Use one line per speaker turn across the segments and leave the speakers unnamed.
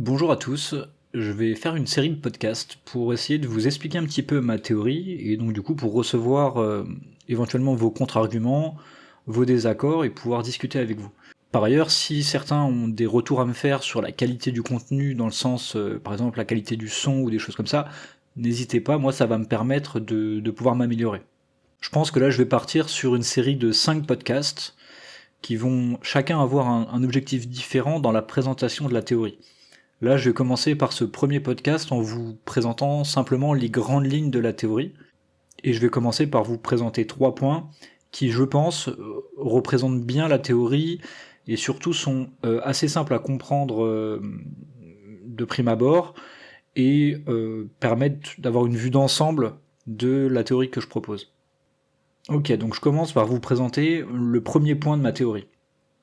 Bonjour à tous, je vais faire une série de podcasts pour essayer de vous expliquer un petit peu ma théorie et donc du coup pour recevoir éventuellement vos contre-arguments, vos désaccords et pouvoir discuter avec vous. Par ailleurs, si certains ont des retours à me faire sur la qualité du contenu, dans le sens par exemple la qualité du son ou des choses comme ça, n'hésitez pas, moi ça va me permettre de pouvoir m'améliorer. Je pense que là je vais partir sur une série de 5 podcasts qui vont chacun avoir un objectif différent dans la présentation de la théorie. Là, je vais commencer par ce premier podcast en vous présentant simplement les grandes lignes de la théorie. Et je vais commencer par vous présenter 3 points qui, je pense, représentent bien la théorie et surtout sont assez simples à comprendre de prime abord et permettent d'avoir une vue d'ensemble de la théorie que je propose. Ok, donc je commence par vous présenter le premier point de ma théorie.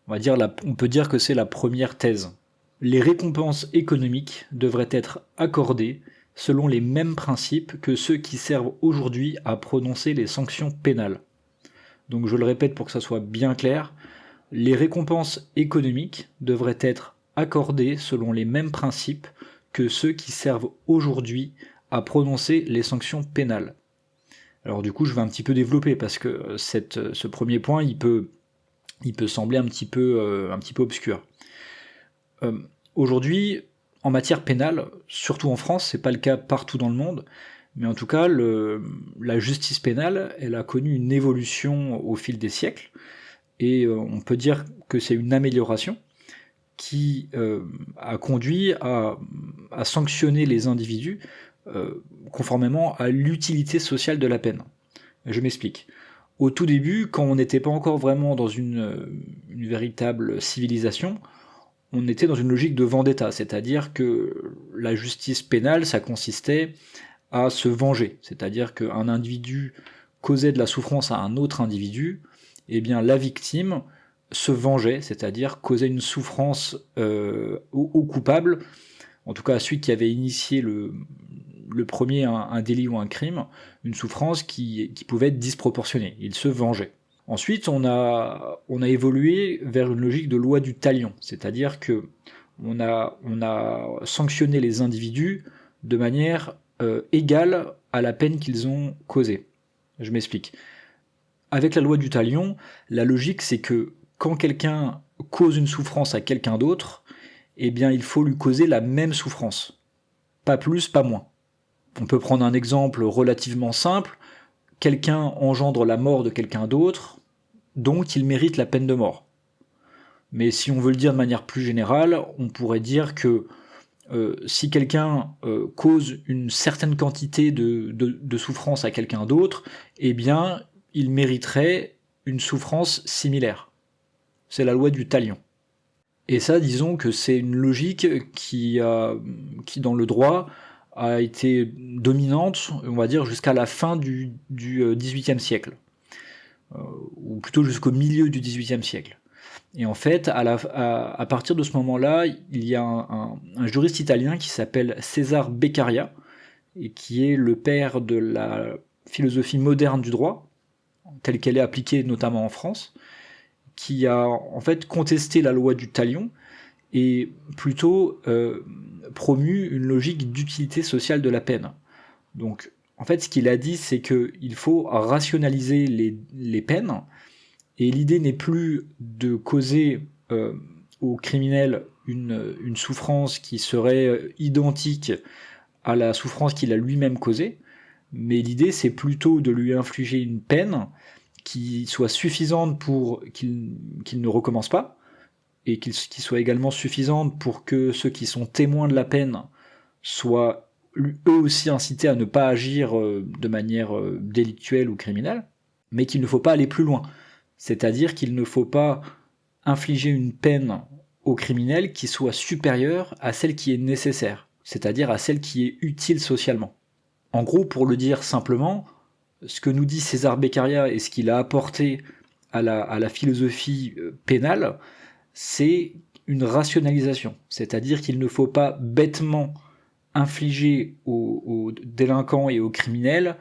On peut dire que c'est la première thèse. Les récompenses économiques devraient être accordées selon les mêmes principes que ceux qui servent aujourd'hui à prononcer les sanctions pénales. Donc je le répète pour que ça soit bien clair, les récompenses économiques devraient être accordées selon les mêmes principes que ceux qui servent aujourd'hui à prononcer les sanctions pénales. Alors du coup je vais un petit peu développer parce que ce premier point il peut sembler un petit peu obscur. Aujourd'hui, en matière pénale, surtout en France, c'est pas le cas partout dans le monde, mais en tout cas, la justice pénale, elle a connu une évolution au fil des siècles, et on peut dire que c'est une amélioration qui a conduit à sanctionner les individus conformément à l'utilité sociale de la peine. Je m'explique. Au tout début, quand on n'était pas encore vraiment dans une véritable civilisation, on était dans une logique de vendetta, c'est-à-dire que la justice pénale, ça consistait à se venger, c'est-à-dire qu'un individu causait de la souffrance à un autre individu, et bien la victime se vengeait, c'est-à-dire causait une souffrance au coupable, en tout cas à celui qui avait initié le premier un délit ou un crime, une souffrance qui pouvait être disproportionnée, il se vengeait. Ensuite, on a évolué vers une logique de loi du talion, c'est-à-dire que on a sanctionné les individus de manière égale à la peine qu'ils ont causée. Je m'explique. Avec la loi du talion, la logique c'est que quand quelqu'un cause une souffrance à quelqu'un d'autre, eh bien il faut lui causer la même souffrance. Pas plus, pas moins. On peut prendre un exemple relativement simple. Quelqu'un engendre la mort de quelqu'un d'autre, donc il mérite la peine de mort. Mais si on veut le dire de manière plus générale, on pourrait dire que si quelqu'un cause une certaine quantité de souffrance à quelqu'un d'autre, eh bien, il mériterait une souffrance similaire. C'est la loi du talion. Et ça, disons que c'est une logique qui dans le droit, a été dominante, on va dire, jusqu'à la fin du XVIIIe siècle. Ou plutôt jusqu'au milieu du XVIIIe siècle. Et en fait, à partir de ce moment-là, il y a un juriste italien qui s'appelle César Beccaria, et qui est le père de la philosophie moderne du droit, telle qu'elle est appliquée notamment en France, qui a en fait contesté la loi du talion et plutôt promu une logique d'utilité sociale de la peine. Donc, en fait, ce qu'il a dit, c'est qu'il faut rationaliser les peines, et l'idée n'est plus de causer au criminel une souffrance qui serait identique à la souffrance qu'il a lui-même causée, mais l'idée c'est plutôt de lui infliger une peine qui soit suffisante pour qu'il ne recommence pas, et qui soit également suffisante pour que ceux qui sont témoins de la peine soient eux aussi incités à ne pas agir de manière délictuelle ou criminelle, mais qu'il ne faut pas aller plus loin. C'est-à-dire qu'il ne faut pas infliger une peine au criminel qui soit supérieure à celle qui est nécessaire, c'est-à-dire à celle qui est utile socialement. En gros, pour le dire simplement, ce que nous dit César Beccaria et ce qu'il a apporté à la philosophie pénale, c'est une rationalisation, c'est-à-dire qu'il ne faut pas bêtement infliger aux délinquants et aux criminels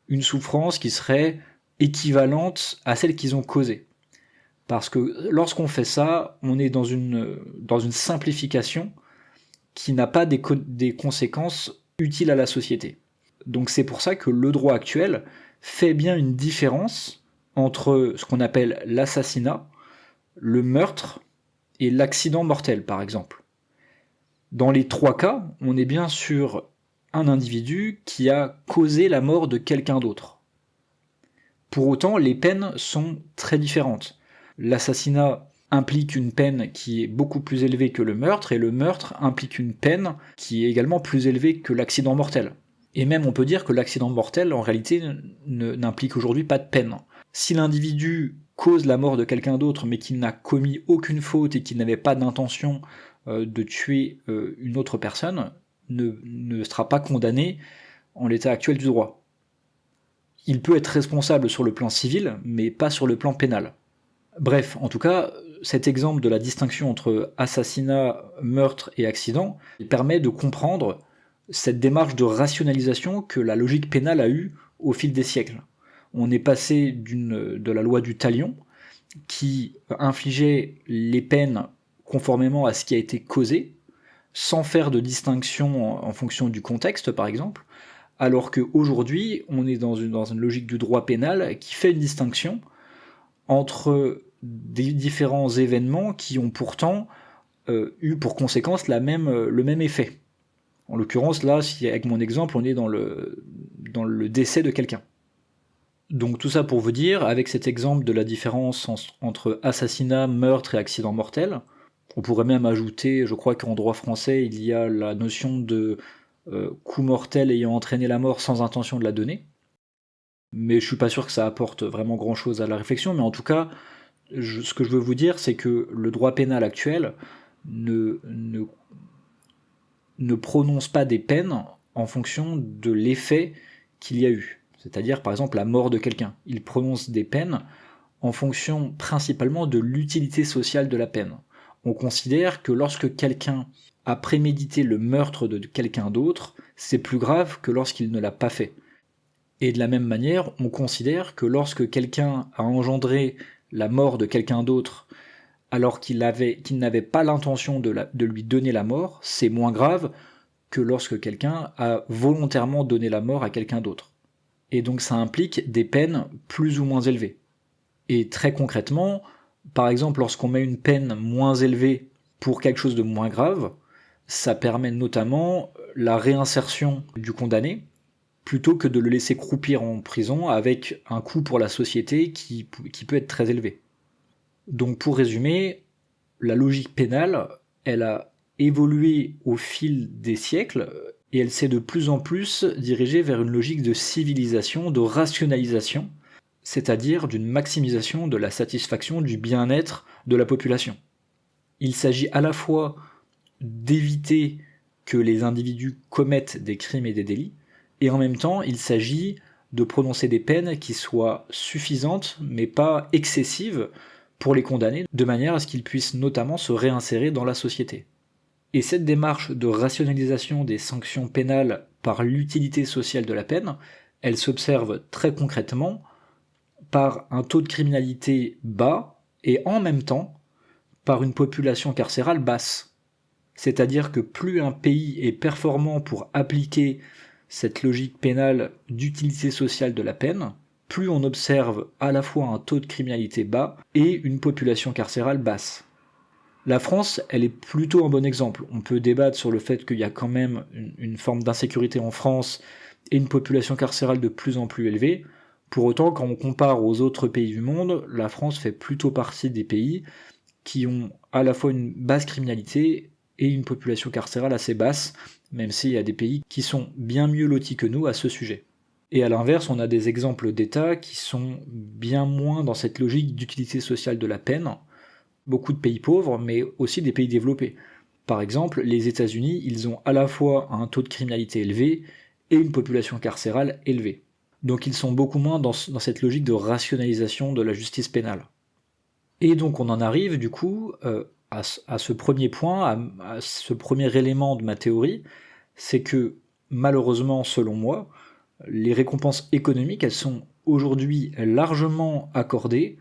une souffrance qui serait équivalente à celle qu'ils ont causée. Parce que lorsqu'on fait ça, on est dans une simplification qui n'a pas des conséquences utiles à la société. Donc c'est pour ça que le droit actuel fait bien une différence entre ce qu'on appelle l'assassinat, le meurtre et l'accident mortel, par exemple. Dans les 3 cas, on est bien sur un individu qui a causé la mort de quelqu'un d'autre. Pour autant, les peines sont très différentes. L'assassinat implique une peine qui est beaucoup plus élevée que le meurtre, et le meurtre implique une peine qui est également plus élevée que l'accident mortel. Et même on peut dire que l'accident mortel, en réalité, n'implique aujourd'hui pas de peine. Si l'individu cause la mort de quelqu'un d'autre, mais qu'il n'a commis aucune faute et qu'il n'avait pas d'intention de tuer une autre personne, ne sera pas condamné en l'état actuel du droit. Il peut être responsable sur le plan civil, mais pas sur le plan pénal. Bref, en tout cas, cet exemple de la distinction entre assassinat, meurtre et accident permet de comprendre cette démarche de rationalisation que la logique pénale a eue au fil des siècles. On est passé de la loi du talion, qui infligeait les peines conformément à ce qui a été causé, sans faire de distinction en fonction du contexte, par exemple, alors qu'aujourd'hui, on est dans une logique du droit pénal qui fait une distinction entre des différents événements qui ont pourtant eu pour conséquence le même effet. En l'occurrence, là, si avec mon exemple, on est dans le décès de quelqu'un. Donc tout ça pour vous dire, avec cet exemple de la différence entre assassinat, meurtre et accident mortel, on pourrait même ajouter, je crois qu'en droit français, il y a la notion de coup mortel ayant entraîné la mort sans intention de la donner. Mais je suis pas sûr que ça apporte vraiment grand-chose à la réflexion, mais en tout cas, ce que je veux vous dire, c'est que le droit pénal actuel ne prononce pas des peines en fonction de l'effet qu'il y a eu. C'est-à-dire, par exemple, la mort de quelqu'un. Il prononce des peines en fonction principalement de l'utilité sociale de la peine. On considère que lorsque quelqu'un a prémédité le meurtre de quelqu'un d'autre, c'est plus grave que lorsqu'il ne l'a pas fait. Et de la même manière, on considère que lorsque quelqu'un a engendré la mort de quelqu'un d'autre alors qu'il n'avait pas l'intention de lui donner la mort, c'est moins grave que lorsque quelqu'un a volontairement donné la mort à quelqu'un d'autre. Et donc ça implique des peines plus ou moins élevées. Et très concrètement, par exemple, lorsqu'on met une peine moins élevée pour quelque chose de moins grave, ça permet notamment la réinsertion du condamné, plutôt que de le laisser croupir en prison avec un coût pour la société qui peut être très élevé. Donc pour résumer, la logique pénale, elle a évolué au fil des siècles et elle s'est de plus en plus dirigée vers une logique de civilisation, de rationalisation, c'est-à-dire d'une maximisation de la satisfaction du bien-être de la population. Il s'agit à la fois d'éviter que les individus commettent des crimes et des délits, et en même temps, il s'agit de prononcer des peines qui soient suffisantes, mais pas excessives, pour les condamnés, de manière à ce qu'ils puissent notamment se réinsérer dans la société. Et cette démarche de rationalisation des sanctions pénales par l'utilité sociale de la peine, elle s'observe très concrètement par un taux de criminalité bas et en même temps par une population carcérale basse. C'est-à-dire que plus un pays est performant pour appliquer cette logique pénale d'utilité sociale de la peine, plus on observe à la fois un taux de criminalité bas et une population carcérale basse. La France, elle est plutôt un bon exemple. On peut débattre sur le fait qu'il y a quand même une forme d'insécurité en France et une population carcérale de plus en plus élevée. Pour autant, quand on compare aux autres pays du monde, la France fait plutôt partie des pays qui ont à la fois une basse criminalité et une population carcérale assez basse, même s'il y a des pays qui sont bien mieux lotis que nous à ce sujet. Et à l'inverse, on a des exemples d'États qui sont bien moins dans cette logique d'utilité sociale de la peine, beaucoup de pays pauvres, mais aussi des pays développés. Par exemple, les États-Unis, ils ont à la fois un taux de criminalité élevé et une population carcérale élevée. Donc ils sont beaucoup moins dans cette logique de rationalisation de la justice pénale. Et donc on en arrive du coup à ce premier point, à ce premier élément de ma théorie, c'est que malheureusement, selon moi, les récompenses économiques, elles sont aujourd'hui largement accordées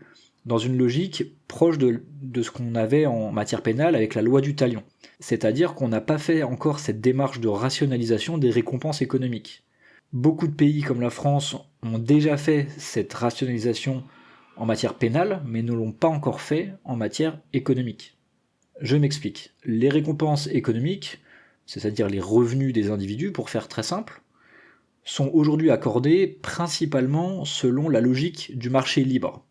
dans une logique proche de ce qu'on avait en matière pénale avec la loi du talion. C'est-à-dire qu'on n'a pas fait encore cette démarche de rationalisation des récompenses économiques. Beaucoup de pays comme la France ont déjà fait cette rationalisation en matière pénale, mais ne l'ont pas encore fait en matière économique. Je m'explique. Les récompenses économiques, c'est-à-dire les revenus des individus, pour faire très simple, sont aujourd'hui accordées principalement selon la logique du marché libre.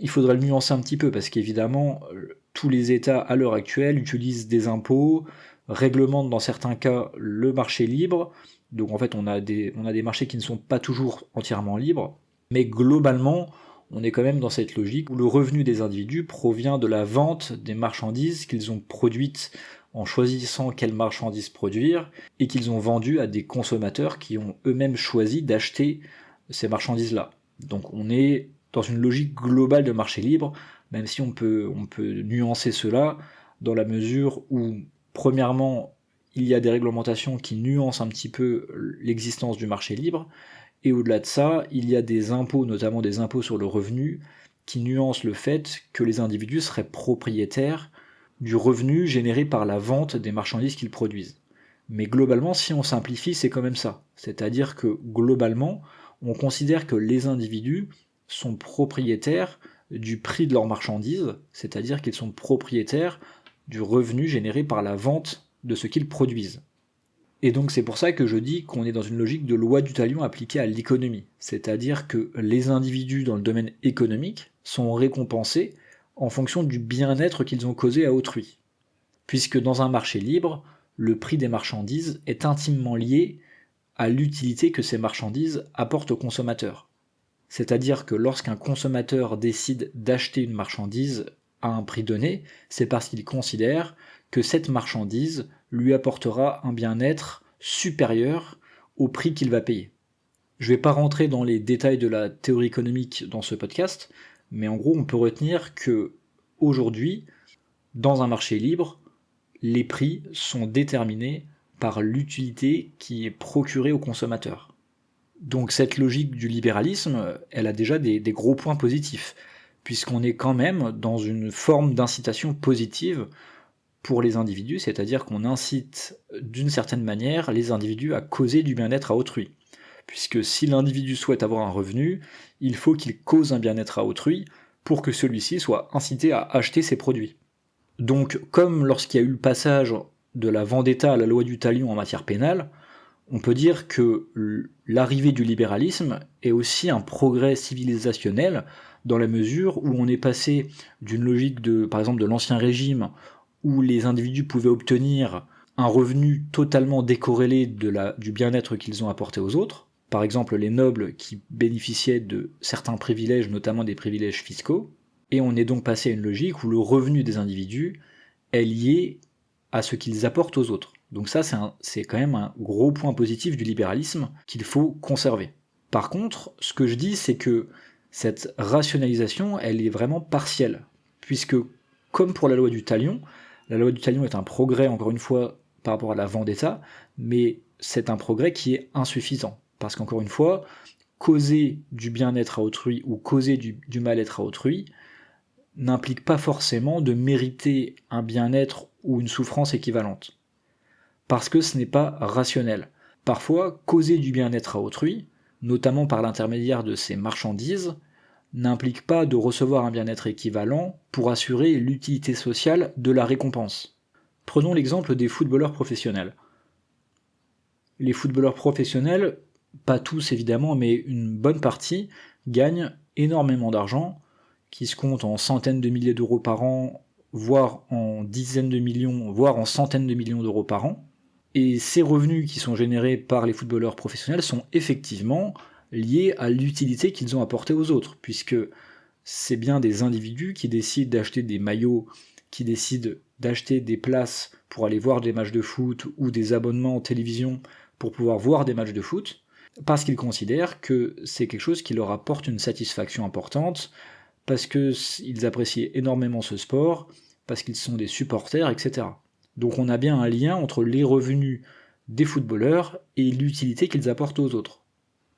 Il faudrait le nuancer un petit peu, parce qu'évidemment, tous les États à l'heure actuelle utilisent des impôts, réglementent dans certains cas le marché libre, donc en fait on a des marchés qui ne sont pas toujours entièrement libres, mais globalement, on est quand même dans cette logique où le revenu des individus provient de la vente des marchandises qu'ils ont produites en choisissant quelles marchandises produire, et qu'ils ont vendues à des consommateurs qui ont eux-mêmes choisi d'acheter ces marchandises-là. Donc on est dans une logique globale de marché libre, même si on peut nuancer cela dans la mesure où, premièrement, il y a des réglementations qui nuancent un petit peu l'existence du marché libre, et au-delà de ça, il y a des impôts, notamment des impôts sur le revenu, qui nuancent le fait que les individus seraient propriétaires du revenu généré par la vente des marchandises qu'ils produisent. Mais globalement, si on simplifie, c'est quand même ça. C'est-à-dire que globalement, on considère que les individus sont propriétaires du prix de leurs marchandises, c'est-à-dire qu'ils sont propriétaires du revenu généré par la vente de ce qu'ils produisent. Et donc c'est pour ça que je dis qu'on est dans une logique de loi du talion appliquée à l'économie, c'est-à-dire que les individus dans le domaine économique sont récompensés en fonction du bien-être qu'ils ont causé à autrui. Puisque dans un marché libre, le prix des marchandises est intimement lié à l'utilité que ces marchandises apportent aux consommateurs. C'est-à-dire que lorsqu'un consommateur décide d'acheter une marchandise à un prix donné, c'est parce qu'il considère que cette marchandise lui apportera un bien-être supérieur au prix qu'il va payer. Je ne vais pas rentrer dans les détails de la théorie économique dans ce podcast, mais en gros on peut retenir que aujourd'hui, dans un marché libre, les prix sont déterminés par l'utilité qui est procurée aux consommateurs. Donc cette logique du libéralisme, elle a déjà des gros points positifs, puisqu'on est quand même dans une forme d'incitation positive pour les individus, c'est-à-dire qu'on incite d'une certaine manière les individus à causer du bien-être à autrui. Puisque si l'individu souhaite avoir un revenu, il faut qu'il cause un bien-être à autrui pour que celui-ci soit incité à acheter ses produits. Donc, comme lorsqu'il y a eu le passage de la vendetta à la loi du talion en matière pénale, on peut dire que l'arrivée du libéralisme est aussi un progrès civilisationnel dans la mesure où on est passé d'une logique par exemple de l'Ancien Régime où les individus pouvaient obtenir un revenu totalement décorrélé du bien-être qu'ils ont apporté aux autres, par exemple les nobles qui bénéficiaient de certains privilèges, notamment des privilèges fiscaux, et on est donc passé à une logique où le revenu des individus est lié à ce qu'ils apportent aux autres. Donc ça, c'est quand même un gros point positif du libéralisme qu'il faut conserver. Par contre, ce que je dis, c'est que cette rationalisation, elle est vraiment partielle, puisque, comme pour la loi du talion est un progrès, encore une fois, par rapport à la vendetta, mais c'est un progrès qui est insuffisant. Parce qu'encore une fois, causer du bien-être à autrui ou causer du mal-être à autrui n'implique pas forcément de mériter un bien-être ou une souffrance équivalente. Parce que ce n'est pas rationnel. Parfois, causer du bien-être à autrui, notamment par l'intermédiaire de ces marchandises, n'implique pas de recevoir un bien-être équivalent pour assurer l'utilité sociale de la récompense. Prenons l'exemple des footballeurs professionnels. Les footballeurs professionnels, pas tous évidemment, mais une bonne partie, gagnent énormément d'argent, qui se compte en centaines de milliers d'euros par an, voire en dizaines de millions, voire en centaines de millions d'euros par an. Et ces revenus qui sont générés par les footballeurs professionnels sont effectivement liés à l'utilité qu'ils ont apportée aux autres, puisque c'est bien des individus qui décident d'acheter des maillots, qui décident d'acheter des places pour aller voir des matchs de foot ou des abonnements en télévision pour pouvoir voir des matchs de foot, parce qu'ils considèrent que c'est quelque chose qui leur apporte une satisfaction importante, parce qu'ils apprécient énormément ce sport, parce qu'ils sont des supporters, etc. Donc on a bien un lien entre les revenus des footballeurs et l'utilité qu'ils apportent aux autres.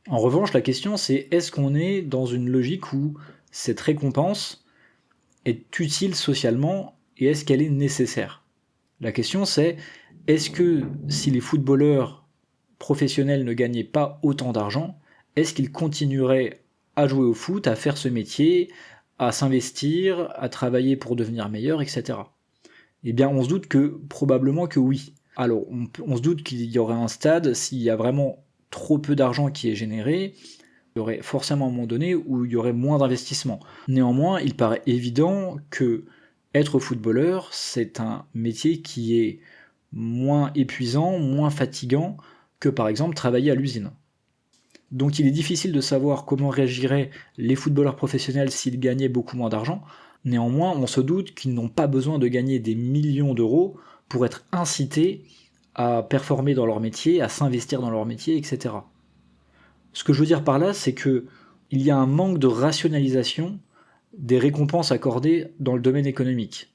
En revanche, la question c'est, est-ce qu'on est dans une logique où cette récompense est utile socialement et est-ce qu'elle est nécessaire? La question c'est, est-ce que si les footballeurs professionnels ne gagnaient pas autant d'argent, est-ce qu'ils continueraient à jouer au foot, à faire ce métier, à s'investir, à travailler pour devenir meilleurs, etc. Eh bien, on se doute que probablement que oui. Alors, on se doute qu'il y aurait un stade, s'il y a vraiment trop peu d'argent qui est généré, il y aurait forcément un moment donné où il y aurait moins d'investissement. Néanmoins, il paraît évident que être footballeur, c'est un métier qui est moins épuisant, moins fatigant que par exemple travailler à l'usine. Donc il est difficile de savoir comment réagiraient les footballeurs professionnels s'ils gagnaient beaucoup moins d'argent. Néanmoins, on se doute qu'ils n'ont pas besoin de gagner des millions d'euros pour être incités à performer dans leur métier, à s'investir dans leur métier, etc. Ce que je veux dire par là, c'est que il y a un manque de rationalisation des récompenses accordées dans le domaine économique.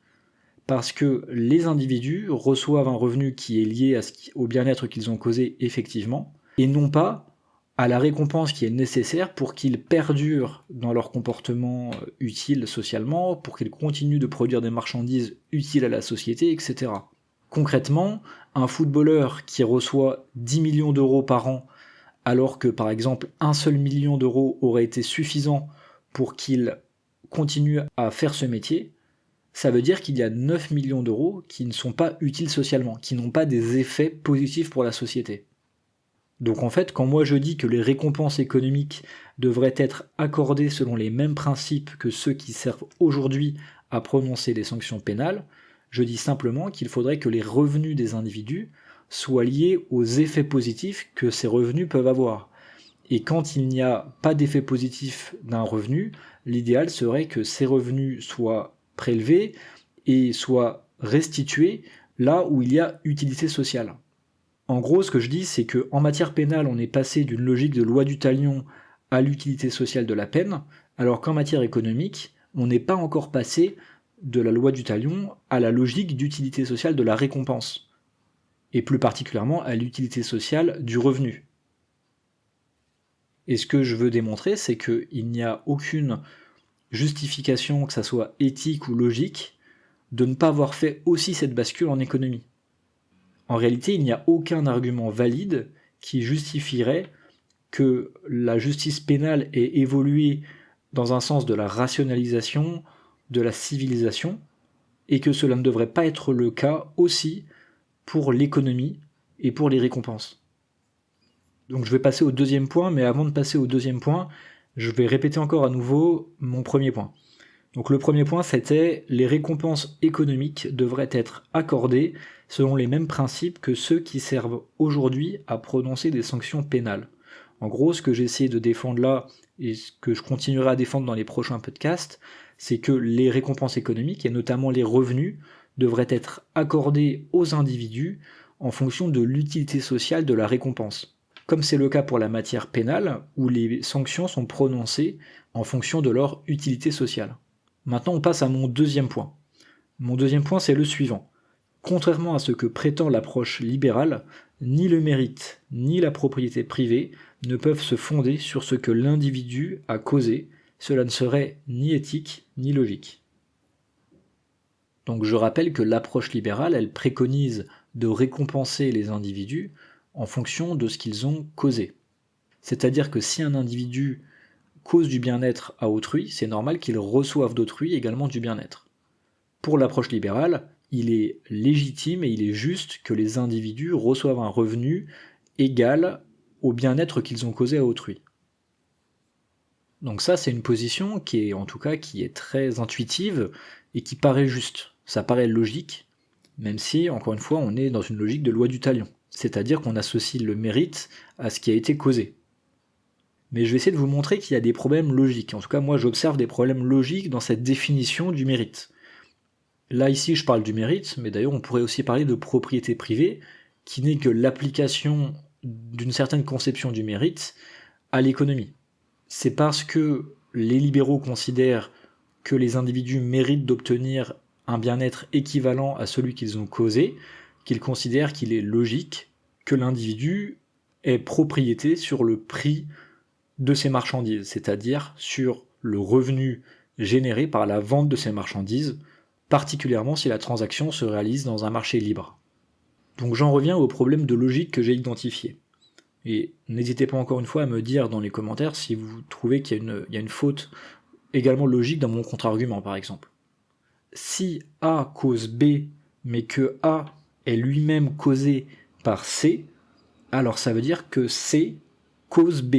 Parce que les individus reçoivent un revenu qui est lié au bien-être qu'ils ont causé effectivement, et non pas à la récompense qui est nécessaire pour qu'ils perdurent dans leur comportement utile socialement, pour qu'ils continuent de produire des marchandises utiles à la société, etc. Concrètement, un footballeur qui reçoit 10 millions d'euros par an, alors que par exemple un seul million d'euros aurait été suffisant pour qu'il continue à faire ce métier, ça veut dire qu'il y a 9 millions d'euros qui ne sont pas utiles socialement, qui n'ont pas des effets positifs pour la société. Donc en fait, quand moi je dis que les récompenses économiques devraient être accordées selon les mêmes principes que ceux qui servent aujourd'hui à prononcer des sanctions pénales, je dis simplement qu'il faudrait que les revenus des individus soient liés aux effets positifs que ces revenus peuvent avoir. Et quand il n'y a pas d'effet positif d'un revenu, l'idéal serait que ces revenus soient prélevés et soient restitués là où il y a utilité sociale. En gros, ce que je dis, c'est qu'en matière pénale, on est passé d'une logique de loi du talion à l'utilité sociale de la peine, alors qu'en matière économique, on n'est pas encore passé de la loi du talion à la logique d'utilité sociale de la récompense, et plus particulièrement à l'utilité sociale du revenu. Et ce que je veux démontrer, c'est qu'il n'y a aucune justification, que ça soit éthique ou logique, de ne pas avoir fait aussi cette bascule en économie. En réalité, il n'y a aucun argument valide qui justifierait que la justice pénale ait évolué dans un sens de la rationalisation, de la civilisation, et que cela ne devrait pas être le cas aussi pour l'économie et pour les récompenses. Donc je vais passer au deuxième point, mais avant de passer au deuxième point, je vais répéter encore à nouveau mon premier point. Donc le premier point, c'était les récompenses économiques devraient être accordées selon les mêmes principes que ceux qui servent aujourd'hui à prononcer des sanctions pénales. En gros, ce que j'ai essayé de défendre là, et ce que je continuerai à défendre dans les prochains podcasts, c'est que les récompenses économiques, et notamment les revenus, devraient être accordés aux individus en fonction de l'utilité sociale de la récompense. Comme c'est le cas pour la matière pénale, où les sanctions sont prononcées en fonction de leur utilité sociale. Maintenant, on passe à mon deuxième point. Mon deuxième point, c'est le suivant. Contrairement à ce que prétend l'approche libérale, ni le mérite, ni la propriété privée ne peuvent se fonder sur ce que l'individu a causé. Cela ne serait ni éthique, ni logique. Donc je rappelle que l'approche libérale, elle préconise de récompenser les individus en fonction de ce qu'ils ont causé. C'est-à-dire que si un individu cause du bien-être à autrui, c'est normal qu'il reçoive d'autrui également du bien-être. Pour l'approche libérale, il est légitime et il est juste que les individus reçoivent un revenu égal au bien-être qu'ils ont causé à autrui. Donc ça, c'est une position qui est très intuitive et qui paraît juste. Ça paraît logique, même si, encore une fois, on est dans une logique de loi du talion. C'est-à-dire qu'on associe le mérite à ce qui a été causé. Mais je vais essayer de vous montrer qu'il y a des problèmes logiques. En tout cas, moi, j'observe des problèmes logiques dans cette définition du mérite. Là, ici, je parle du mérite, mais d'ailleurs, on pourrait aussi parler de propriété privée, qui n'est que l'application d'une certaine conception du mérite à l'économie. C'est parce que les libéraux considèrent que les individus méritent d'obtenir un bien-être équivalent à celui qu'ils ont causé, qu'ils considèrent qu'il est logique que l'individu ait propriété sur le prix de ces marchandises, c'est-à-dire sur le revenu généré par la vente de ces marchandises, particulièrement si la transaction se réalise dans un marché libre. Donc j'en reviens au problème de logique que j'ai identifié. Et n'hésitez pas encore une fois à me dire dans les commentaires si vous trouvez qu'il y a une faute également logique dans mon contre-argument par exemple. Si A cause B, mais que A est lui-même causé par C, alors ça veut dire que C cause B.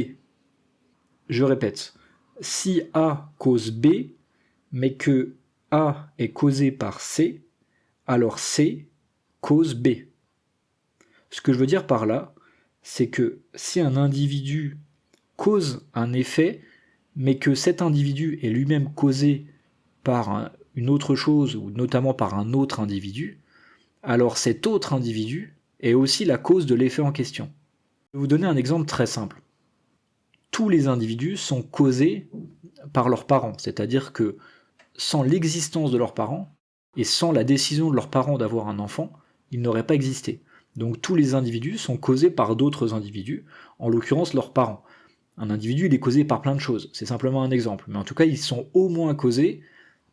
Je répète, si A cause B, mais que A est causé par C, alors C cause B. Ce que je veux dire par là, c'est que si un individu cause un effet, mais que cet individu est lui-même causé par une autre chose, ou notamment par un autre individu, alors cet autre individu est aussi la cause de l'effet en question. Je vais vous donner un exemple très simple. Tous les individus sont causés par leurs parents, c'est-à-dire que sans l'existence de leurs parents, et sans la décision de leurs parents d'avoir un enfant, ils n'auraient pas existé. Donc tous les individus sont causés par d'autres individus, en l'occurrence leurs parents. Un individu, il est causé par plein de choses, c'est simplement un exemple, mais en tout cas, ils sont au moins causés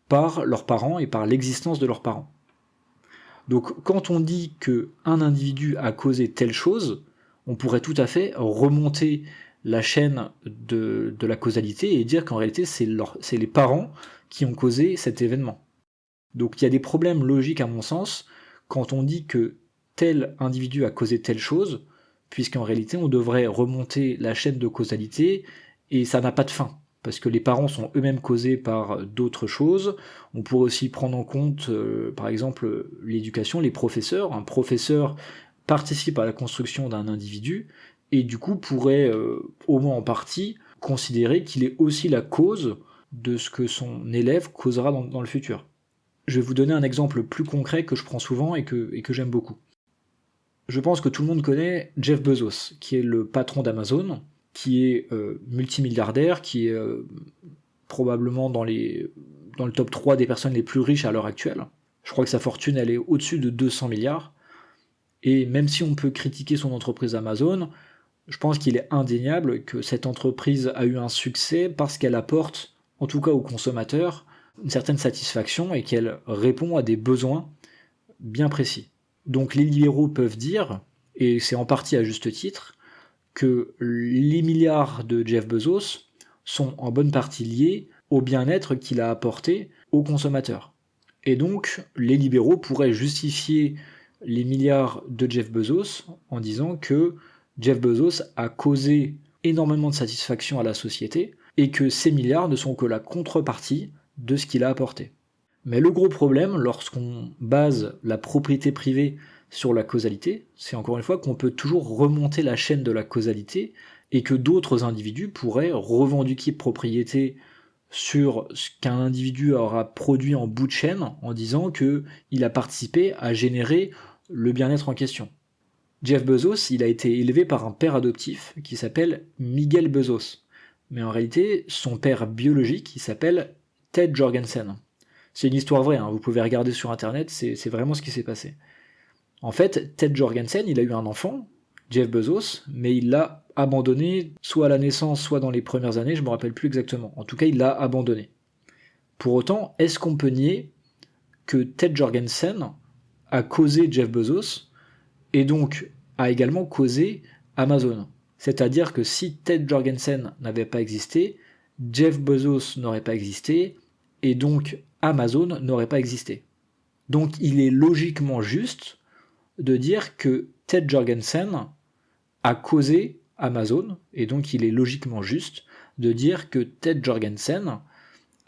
par leurs parents et par l'existence de leurs parents. Donc quand on dit qu'un individu a causé telle chose, on pourrait tout à fait remonter la chaîne de la causalité et dire qu'en réalité, c'est les parents qui ont causé cet événement. Donc il y a des problèmes logiques à mon sens quand on dit que tel individu a causé telle chose, puisqu'en réalité on devrait remonter la chaîne de causalité et ça n'a pas de fin, parce que les parents sont eux-mêmes causés par d'autres choses. On pourrait aussi prendre en compte par exemple l'éducation, les professeurs. Un professeur participe à la construction d'un individu et du coup pourrait au moins en partie considérer qu'il est aussi la cause de ce que son élève causera dans le futur. Je vais vous donner un exemple plus concret que je prends souvent et que j'aime beaucoup. Je pense que tout le monde connaît Jeff Bezos, qui est le patron d'Amazon, qui est multimilliardaire, qui est probablement dans le top 3 des personnes les plus riches à l'heure actuelle. Je crois que sa fortune, elle est au-dessus de 200 milliards. Et même si on peut critiquer son entreprise Amazon, je pense qu'il est indéniable que cette entreprise a eu un succès parce qu'elle apporte, en tout cas aux consommateurs, une certaine satisfaction et qu'elle répond à des besoins bien précis. Donc les libéraux peuvent dire, et c'est en partie à juste titre, que les milliards de Jeff Bezos sont en bonne partie liés au bien-être qu'il a apporté aux consommateurs. Et donc les libéraux pourraient justifier les milliards de Jeff Bezos en disant que Jeff Bezos a causé énormément de satisfaction à la société et que ces milliards ne sont que la contrepartie de ce qu'il a apporté. Mais le gros problème, lorsqu'on base la propriété privée sur la causalité, c'est encore une fois qu'on peut toujours remonter la chaîne de la causalité et que d'autres individus pourraient revendiquer propriété sur ce qu'un individu aura produit en bout de chaîne en disant qu'il a participé à générer le bien-être en question. Jeff Bezos, il a été élevé par un père adoptif qui s'appelle Miguel Bezos. Mais en réalité, son père biologique, il s'appelle Ted Jorgensen. C'est une histoire vraie, hein, vous pouvez regarder sur internet, c'est vraiment ce qui s'est passé. En fait, Ted Jorgensen, il a eu un enfant, Jeff Bezos, mais il l'a abandonné soit à la naissance, soit dans les premières années, je ne me rappelle plus exactement. En tout cas, il l'a abandonné. Pour autant, est-ce qu'on peut nier que Ted Jorgensen a causé Jeff Bezos et donc a également causé Amazon? C'est-à-dire que si Ted Jorgensen n'avait pas existé, Jeff Bezos n'aurait pas existé, et donc Amazon n'aurait pas existé. Donc il est logiquement juste de dire que Ted Jorgensen a causé Amazon, et donc il est logiquement juste de dire que Ted Jorgensen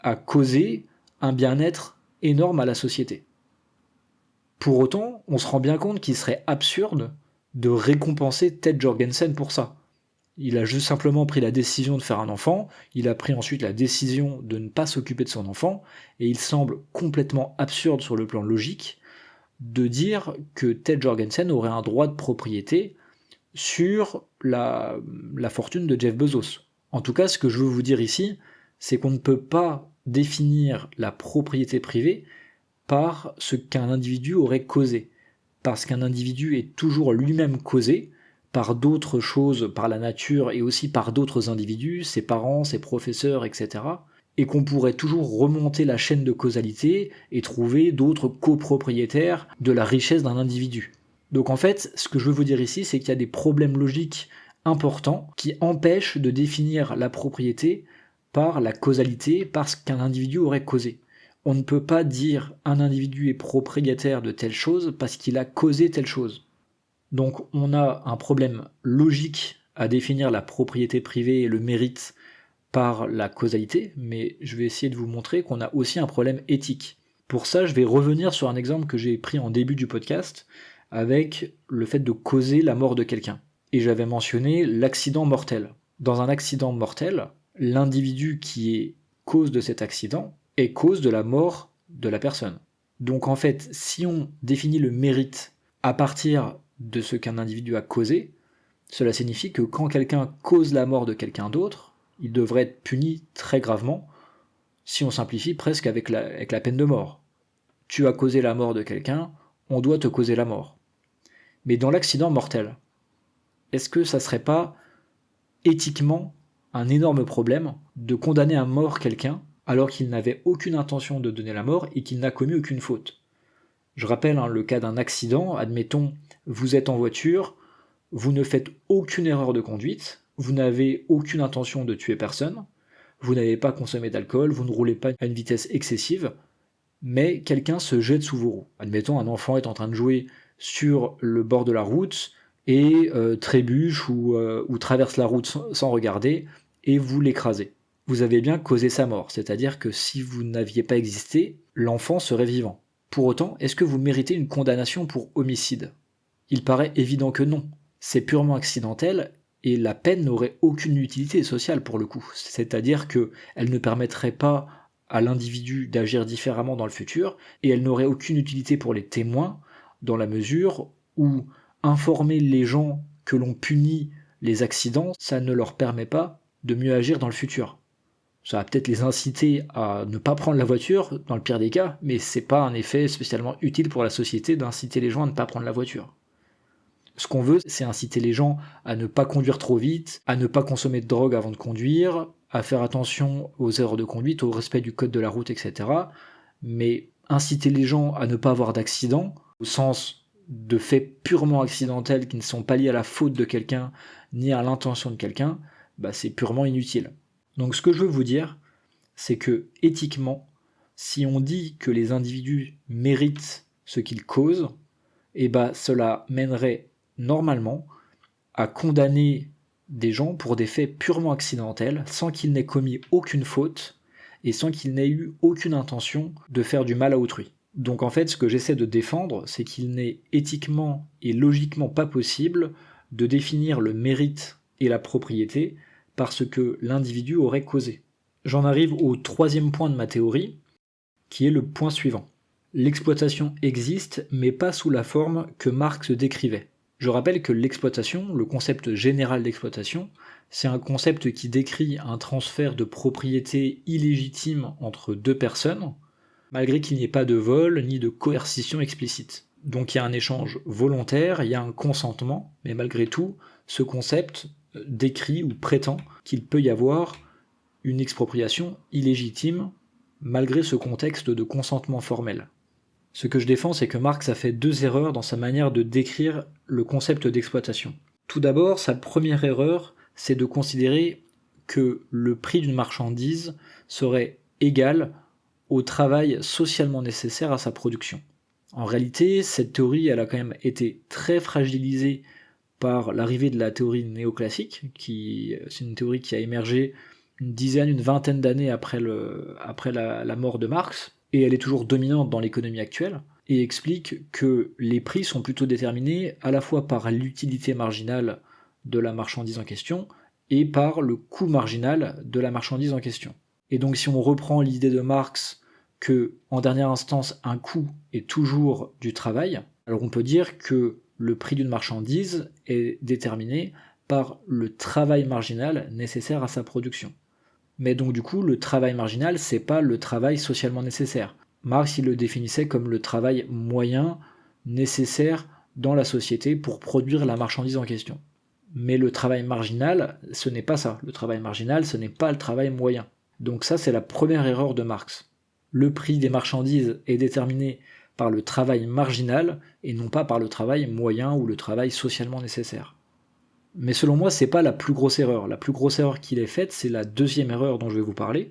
a causé un bien-être énorme à la société. Pour autant, on se rend bien compte qu'il serait absurde de récompenser Ted Jorgensen pour ça. Il a juste simplement pris la décision de faire un enfant, il a pris ensuite la décision de ne pas s'occuper de son enfant, et il semble complètement absurde sur le plan logique de dire que Ted Jorgensen aurait un droit de propriété sur la fortune de Jeff Bezos. En tout cas, ce que je veux vous dire ici, c'est qu'on ne peut pas définir la propriété privée par ce qu'un individu aurait causé, parce qu'un individu est toujours lui-même causé par d'autres choses, par la nature et aussi par d'autres individus, ses parents, ses professeurs, etc. et qu'on pourrait toujours remonter la chaîne de causalité et trouver d'autres copropriétaires de la richesse d'un individu. Donc en fait, ce que je veux vous dire ici, c'est qu'il y a des problèmes logiques importants qui empêchent de définir la propriété par la causalité, parce qu'un individu aurait causé. On ne peut pas dire un individu est propriétaire de telle chose parce qu'il a causé telle chose. Donc on a un problème logique à définir la propriété privée et le mérite par la causalité, mais je vais essayer de vous montrer qu'on a aussi un problème éthique. Pour ça, je vais revenir sur un exemple que j'ai pris en début du podcast, avec le fait de causer la mort de quelqu'un. Et j'avais mentionné l'accident mortel. Dans un accident mortel, l'individu qui est cause de cet accident est cause de la mort de la personne. Donc en fait, si on définit le mérite à partir de ce qu'un individu a causé, cela signifie que quand quelqu'un cause la mort de quelqu'un d'autre, il devrait être puni très gravement, si on simplifie presque avec la peine de mort. Tu as causé la mort de quelqu'un, on doit te causer la mort. Mais dans l'accident mortel, est-ce que ça serait pas éthiquement un énorme problème de condamner à mort quelqu'un alors qu'il n'avait aucune intention de donner la mort et qu'il n'a commis aucune faute? Je rappelle le cas d'un accident, admettons, vous êtes en voiture, vous ne faites aucune erreur de conduite, vous n'avez aucune intention de tuer personne, vous n'avez pas consommé d'alcool, vous ne roulez pas à une vitesse excessive, mais quelqu'un se jette sous vos roues. Admettons, un enfant est en train de jouer sur le bord de la route et trébuche ou traverse la route sans regarder et vous l'écrasez. Vous avez bien causé sa mort, c'est-à-dire que si vous n'aviez pas existé, l'enfant serait vivant. Pour autant, est-ce que vous méritez une condamnation pour homicide? Il paraît évident que non. C'est purement accidentel et la peine n'aurait aucune utilité sociale pour le coup. C'est-à-dire qu'elle ne permettrait pas à l'individu d'agir différemment dans le futur et elle n'aurait aucune utilité pour les témoins dans la mesure où informer les gens que l'on punit les accidents, ça ne leur permet pas de mieux agir dans le futur. Ça va peut-être les inciter à ne pas prendre la voiture, dans le pire des cas, mais c'est pas un effet spécialement utile pour la société d'inciter les gens à ne pas prendre la voiture. Ce qu'on veut, c'est inciter les gens à ne pas conduire trop vite, à ne pas consommer de drogue avant de conduire, à faire attention aux erreurs de conduite, au respect du code de la route, etc. Mais inciter les gens à ne pas avoir d'accident, au sens de faits purement accidentels qui ne sont pas liés à la faute de quelqu'un, ni à l'intention de quelqu'un, c'est purement inutile. Donc ce que je veux vous dire, c'est que éthiquement, si on dit que les individus méritent ce qu'ils causent, cela mènerait normalement à condamner des gens pour des faits purement accidentels, sans qu'ils n'aient commis aucune faute et sans qu'ils n'aient eu aucune intention de faire du mal à autrui. Donc en fait, ce que j'essaie de défendre, c'est qu'il n'est éthiquement et logiquement pas possible de définir le mérite et la propriété parce que l'individu aurait causé. J'en arrive au troisième point de ma théorie, qui est le point suivant. L'exploitation existe, mais pas sous la forme que Marx décrivait. Je rappelle que l'exploitation, le concept général d'exploitation, c'est un concept qui décrit un transfert de propriété illégitime entre deux personnes, malgré qu'il n'y ait pas de vol ni de coercition explicite. Donc il y a un échange volontaire, il y a un consentement, mais malgré tout, ce concept décrit ou prétend qu'il peut y avoir une expropriation illégitime malgré ce contexte de consentement formel. Ce que je défends, c'est que Marx a fait deux erreurs dans sa manière de décrire le concept d'exploitation. Tout d'abord, sa première erreur, c'est de considérer que le prix d'une marchandise serait égal au travail socialement nécessaire à sa production. En réalité, cette théorie, elle a quand même été très fragilisée par l'arrivée de la théorie néoclassique, c'est une théorie qui a émergé une vingtaine d'années après la mort de Marx, et elle est toujours dominante dans l'économie actuelle, et explique que les prix sont plutôt déterminés à la fois par l'utilité marginale de la marchandise en question, et par le coût marginal de la marchandise en question. Et donc si on reprend l'idée de Marx que, en dernière instance, un coût est toujours du travail, alors on peut dire que le prix d'une marchandise est déterminé par le travail marginal nécessaire à sa production. Mais donc du coup, le travail marginal, c'est pas le travail socialement nécessaire. Marx, il le définissait comme le travail moyen nécessaire dans la société pour produire la marchandise en question. Mais le travail marginal, ce n'est pas ça. Le travail marginal, ce n'est pas le travail moyen. Donc ça, c'est la première erreur de Marx. Le prix des marchandises est déterminé par le travail marginal et non pas par le travail moyen ou le travail socialement nécessaire. Mais selon moi, c'est pas la plus grosse erreur. La plus grosse erreur qu'il ait faite, c'est la deuxième erreur dont je vais vous parler,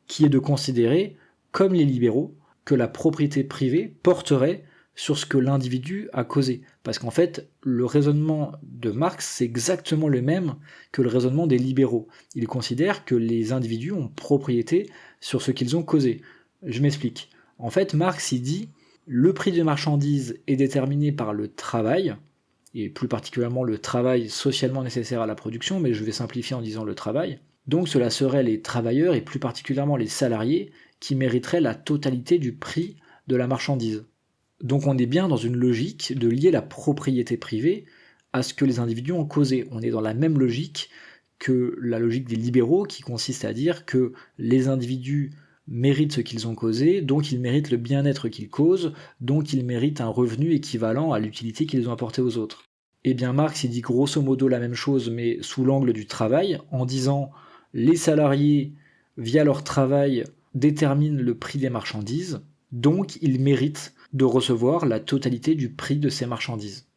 qui est de considérer, comme les libéraux, que la propriété privée porterait sur ce que l'individu a causé. Parce qu'en fait, le raisonnement de Marx, c'est exactement le même que le raisonnement des libéraux. Ils considèrent que les individus ont propriété sur ce qu'ils ont causé. Je m'explique. En fait, Marx, il dit, le prix des marchandises est déterminé par le travail, et plus particulièrement le travail socialement nécessaire à la production, mais je vais simplifier en disant le travail. Donc cela serait les travailleurs, et plus particulièrement les salariés, qui mériteraient la totalité du prix de la marchandise. Donc on est bien dans une logique de lier la propriété privée à ce que les individus ont causé. On est dans la même logique que la logique des libéraux, qui consiste à dire que les individus méritent ce qu'ils ont causé, donc ils méritent le bien-être qu'ils causent, donc ils méritent un revenu équivalent à l'utilité qu'ils ont apportée aux autres. Eh bien Marx, il dit grosso modo la même chose, mais sous l'angle du travail, en disant les salariés, via leur travail, déterminent le prix des marchandises, donc ils méritent de recevoir la totalité du prix de ces marchandises.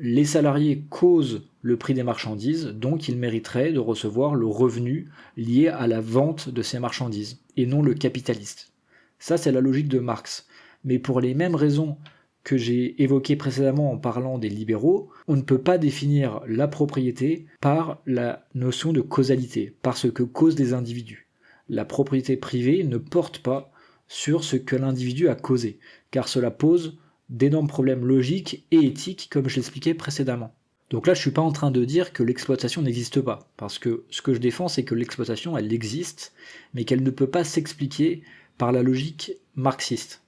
Les salariés causent le prix des marchandises, donc ils mériteraient de recevoir le revenu lié à la vente de ces marchandises, et non le capitaliste. Ça, c'est la logique de Marx. Mais pour les mêmes raisons que j'ai évoquées précédemment en parlant des libéraux, on ne peut pas définir la propriété par la notion de causalité, par ce que causent des individus. La propriété privée ne porte pas sur ce que l'individu a causé, car cela pose d'énormes problèmes logiques et éthiques, comme je l'expliquais précédemment. Donc là, je ne suis pas en train de dire que l'exploitation n'existe pas, parce que ce que je défends, c'est que l'exploitation, elle existe, mais qu'elle ne peut pas s'expliquer par la logique marxiste.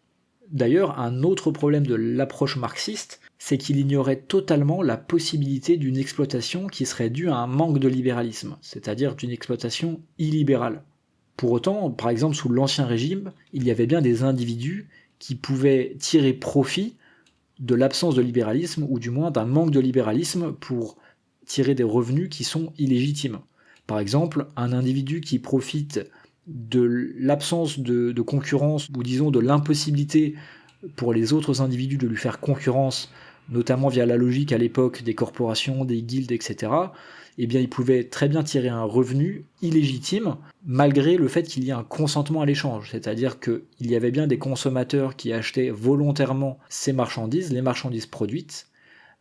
D'ailleurs, un autre problème de l'approche marxiste, c'est qu'il ignorait totalement la possibilité d'une exploitation qui serait due à un manque de libéralisme, c'est-à-dire d'une exploitation illibérale. Pour autant, par exemple, sous l'Ancien Régime, il y avait bien des individus qui pouvaient tirer profit de l'absence de libéralisme, ou du moins d'un manque de libéralisme, pour tirer des revenus qui sont illégitimes. Par exemple, un individu qui profite de l'absence de concurrence, ou disons de l'impossibilité pour les autres individus de lui faire concurrence, notamment via la logique à l'époque des corporations, des guildes, etc., eh bien il pouvait très bien tirer un revenu illégitime, malgré le fait qu'il y ait un consentement à l'échange, c'est-à-dire qu'il y avait bien des consommateurs qui achetaient volontairement ces marchandises, les marchandises produites,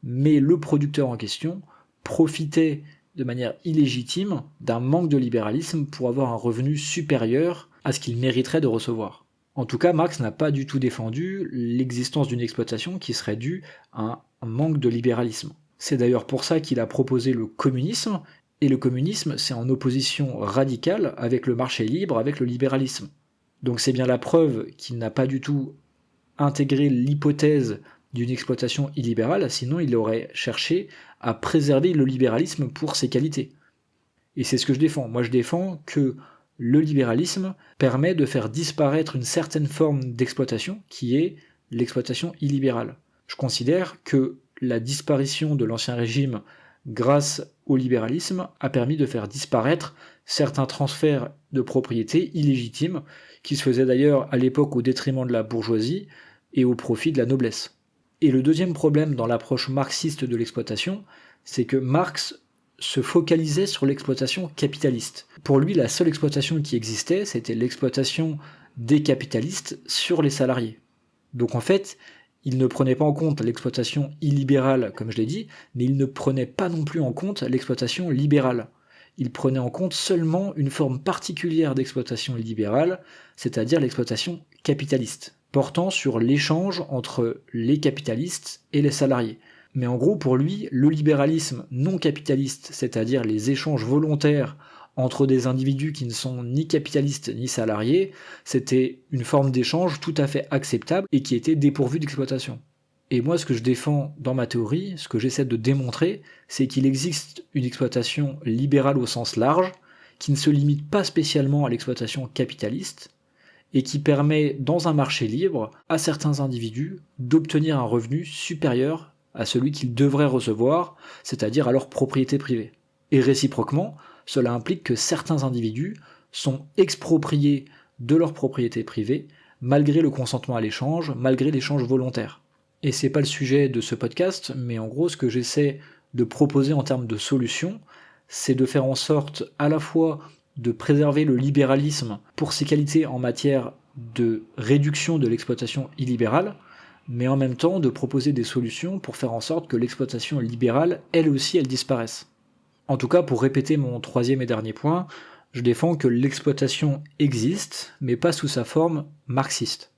mais le producteur en question profitait de manière illégitime d'un manque de libéralisme pour avoir un revenu supérieur à ce qu'il mériterait de recevoir. En tout cas, Marx n'a pas du tout défendu l'existence d'une exploitation qui serait due à un manque de libéralisme. C'est d'ailleurs pour ça qu'il a proposé le communisme, et le communisme, c'est en opposition radicale avec le marché libre, avec le libéralisme. Donc c'est bien la preuve qu'il n'a pas du tout intégré l'hypothèse d'une exploitation illibérale, sinon il aurait cherché à préserver le libéralisme pour ses qualités. Et c'est ce que je défends. Moi je défends que le libéralisme permet de faire disparaître une certaine forme d'exploitation, qui est l'exploitation illibérale. Je considère que la disparition de l'Ancien Régime grâce au libéralisme a permis de faire disparaître certains transferts de propriété illégitimes, qui se faisaient d'ailleurs à l'époque au détriment de la bourgeoisie et au profit de la noblesse. Et le deuxième problème dans l'approche marxiste de l'exploitation, c'est que Marx se focalisait sur l'exploitation capitaliste. Pour lui, la seule exploitation qui existait, c'était l'exploitation des capitalistes sur les salariés. Donc en fait, il ne prenait pas en compte l'exploitation illibérale, comme je l'ai dit, mais il ne prenait pas non plus en compte l'exploitation libérale. Il prenait en compte seulement une forme particulière d'exploitation libérale, c'est-à-dire l'exploitation capitaliste, portant sur l'échange entre les capitalistes et les salariés. Mais en gros, pour lui, le libéralisme non capitaliste, c'est-à-dire les échanges volontaires entre des individus qui ne sont ni capitalistes ni salariés, c'était une forme d'échange tout à fait acceptable et qui était dépourvue d'exploitation. Et moi, ce que je défends dans ma théorie, ce que j'essaie de démontrer, c'est qu'il existe une exploitation libérale au sens large, qui ne se limite pas spécialement à l'exploitation capitaliste, et qui permet, dans un marché libre, à certains individus d'obtenir un revenu supérieur à celui qu'ils devraient recevoir, c'est-à-dire à leur propriété privée. Et réciproquement, cela implique que certains individus sont expropriés de leur propriété privée, malgré le consentement à l'échange, malgré l'échange volontaire. Et c'est pas le sujet de ce podcast, mais en gros, ce que j'essaie de proposer en termes de solutions, c'est de faire en sorte à la fois de préserver le libéralisme pour ses qualités en matière de réduction de l'exploitation illibérale, mais en même temps de proposer des solutions pour faire en sorte que l'exploitation libérale, elle aussi, elle disparaisse. En tout cas, pour répéter mon troisième et dernier point, je défends que l'exploitation existe, mais pas sous sa forme marxiste.